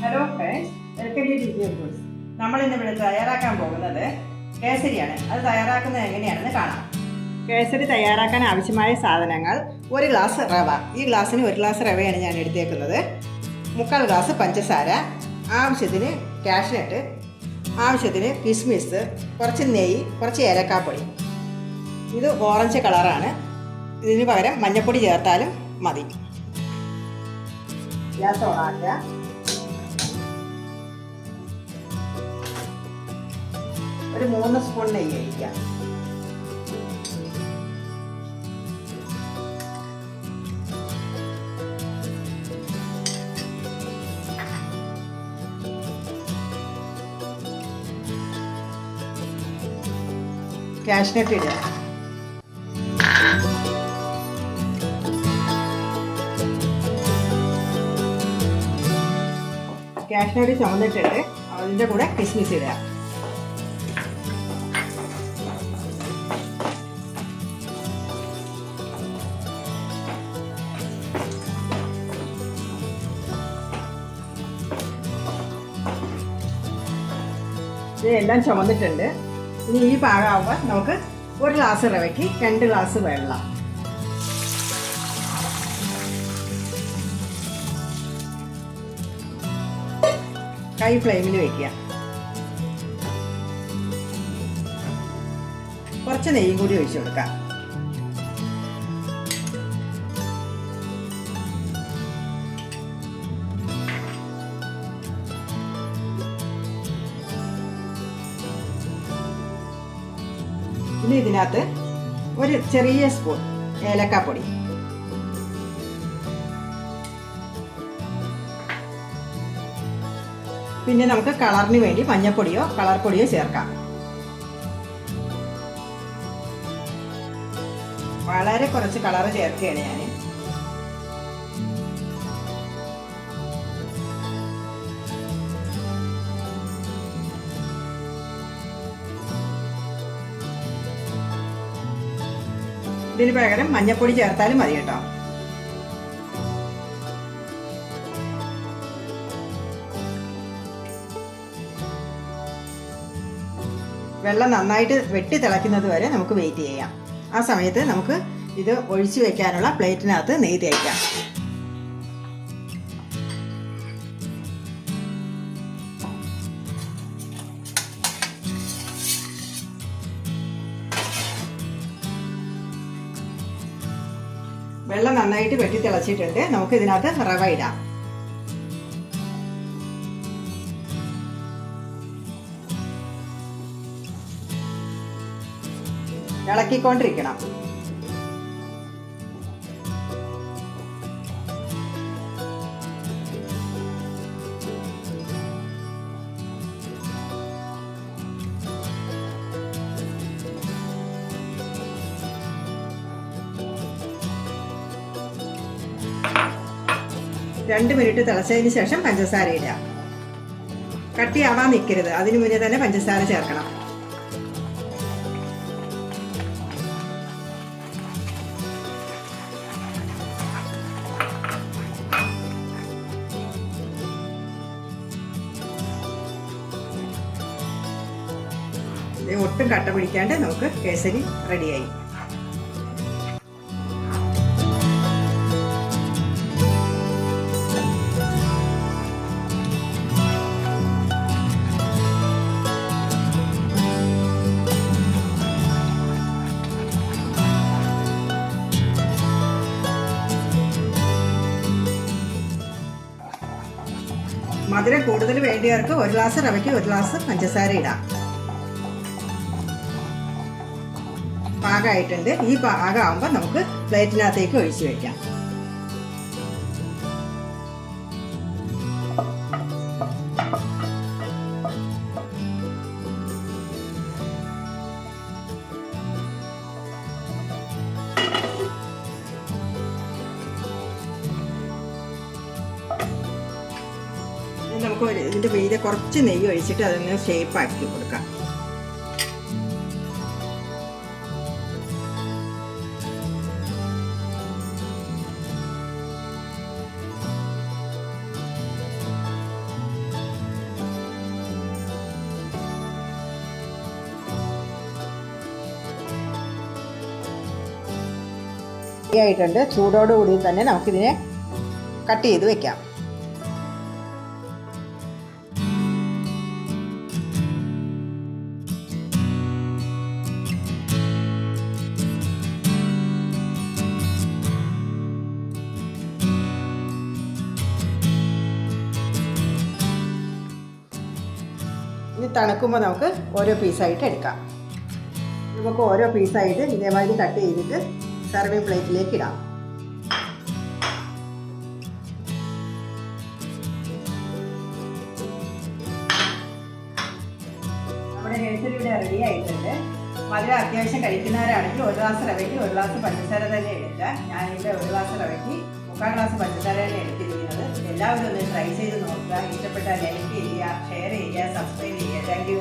Hello friends, welcome to indianfoods. നമ്മൾ ഇന്നിവിടെ തയ്യാറാക്കാൻ പോകുന്നത് കേസരിയാണ്. അത് തയ്യാറാക്കുന്നത് എങ്ങനെയാണെന്ന് കാണാം. കേസരി തയ്യാറാക്കാൻ ആവശ്യമായ സാധനങ്ങൾ: 1 ഗ്ലാസ് റവ. ഈ ഗ്ലാസ്സിന് 1 ഗ്ലാസ് റവയാണ് ഞാൻ എടുത്തേക്കുന്നത്. 3/4 ഗ്ലാസ് പഞ്ചസാര, ആവശ്യത്തിന് കാഷ്നട്ട്, ആവശ്യത്തിന് കിസ്മിസ്, കുറച്ച് നെയ്യ്, കുറച്ച് ഏലക്കാപ്പൊടി. ഇത് ഓറഞ്ച് കളറാണ്. ഇതിന് പകരം മഞ്ഞൾപ്പൊടി ചേർത്താലും മതി. ഗ്യാസ് ഓണാക്കുക. ഒരു 3 സ്പൂൺ നെയ്യ് ഒഴിക്കാം. കാഷ്നട്ട് ഇടുക. കാഷ്നട്ട് ചുമന്നിട്ടിട്ട് അതിൻ്റെ കൂടെ കിസ്മിസ് ഇടുക. ഇതെല്ലാം ചുമന്നിട്ടുണ്ട്. ഇനി ഈ പാകമാകുമ്പോൾ നമുക്ക് 1 ഗ്ലാസ് റവയ്ക്ക് 2 ഗ്ലാസ് വെള്ളം. ഹൈ ഫ്ലെയിമിൽ വയ്ക്കുക. കുറച്ച് നെയ്യും കൂടി ഒഴിച്ചു കൊടുക്കാം. ഇനി ഇതിനകത്ത് ഒരു ചെറിയ സ്പൂൺ ഏലക്കാപ്പൊടി, പിന്നെ നമുക്ക് കളറിന് വേണ്ടി മഞ്ഞൾപ്പൊടിയോ കളർ പൊടിയോ ചേർക്കാം. വളരെ കുറച്ച് കളർ ചേർക്കുകയാണ് ഞാൻ. ഇതിന് പകരം മഞ്ഞൾപ്പൊടി ചേർത്താലും മതി കേട്ടോ. വെള്ളം നന്നായിട്ട് വെട്ടി തിളയ്ക്കുന്നത് വരെ നമുക്ക് വെയിറ്റ് ചെയ്യാം. ആ സമയത്ത് നമുക്ക് ഇത് ഒഴിച്ചു വെക്കാനുള്ള പ്ലേറ്റിനകത്ത് നെയ്യ് തേക്കാം. വെള്ളം നന്നായിട്ട് വെട്ടി തിളച്ചിട്ടുണ്ട്. നമുക്ക് ഇതിനകത്ത് റവ ഇടാം. ഇളക്കിക്കൊണ്ടിരിക്കണം. രണ്ട് മിനിറ്റ് തിളച്ചതിന് ശേഷം പഞ്ചസാര ഇടുക. കട്ടിയാവാൻ നിൽക്കരുത്. അതിനു മുന്നേ തന്നെ പഞ്ചസാര ചേർക്കണം. ഒട്ടും കട്ട പിടിക്കാണ്ട് നമുക്ക് കേസരി റെഡിയായി. മധുരം കൂടുതൽ വേണ്ടിയവർക്ക് 1 ഗ്ലാസ് റവയ്ക്ക് 1 ഗ്ലാസ് പഞ്ചസാര ഇടാം. പാകമായിട്ടുണ്ട്. ഈ പാകമാകുമ്പോൾ നമുക്ക് പ്ലേറ്റിനകത്തേക്ക് ഒഴിച്ചു വയ്ക്കാം. നമുക്ക് ഇതിൻ്റെ മീതെ കുറച്ച് നെയ്യ് ഒഴിച്ചിട്ട് അതൊന്ന് ഷേപ്പാക്കി കൊടുക്കാം. ആയിട്ടുണ്ട്. ചൂടോടുകൂടി തന്നെ നമുക്കിതിനെ കട്ട് ചെയ്ത് വെക്കാം. ഇനി തണുക്കുമ്പോൾ നമുക്ക് ഓരോ പീസായിട്ട് എടുക്കാം. നമുക്ക് ഓരോ പീസായിട്ട് ഇതേമാതിരി കട്ട് ചെയ്തിട്ട് സർവിങ് പ്ലേറ്റിലേക്ക് ഇടാം. നമ്മുടെ കേസരി ഇവിടെ റെഡി ആയിട്ടുണ്ട്. മധുരം അത്യാവശ്യം കഴിക്കുന്നവരാണെങ്കിൽ ഒരു ഗ്ലാസ് റവയ്ക്ക് ഒരു ഗ്ലാസ് പഞ്ചസാര തന്നെ എടുക്കുക. ഞാനിവിടെ ഒരു ഗ്ലാസ് റവയ്ക്ക് 3/4 ഗ്ലാസ് പഞ്ചസാരയാണ് എടുത്തിരിക്കുന്നത്. എല്ലാവരും ഒന്ന് ട്രൈ ചെയ്ത് നോക്കുക. ഇഷ്ടപ്പെട്ടാൽ ലൈക്ക് ചെയ്യുക, ഷെയർ ചെയ്യുക, സബ്സ്ക്രൈബ് ചെയ്യുക. Thank you.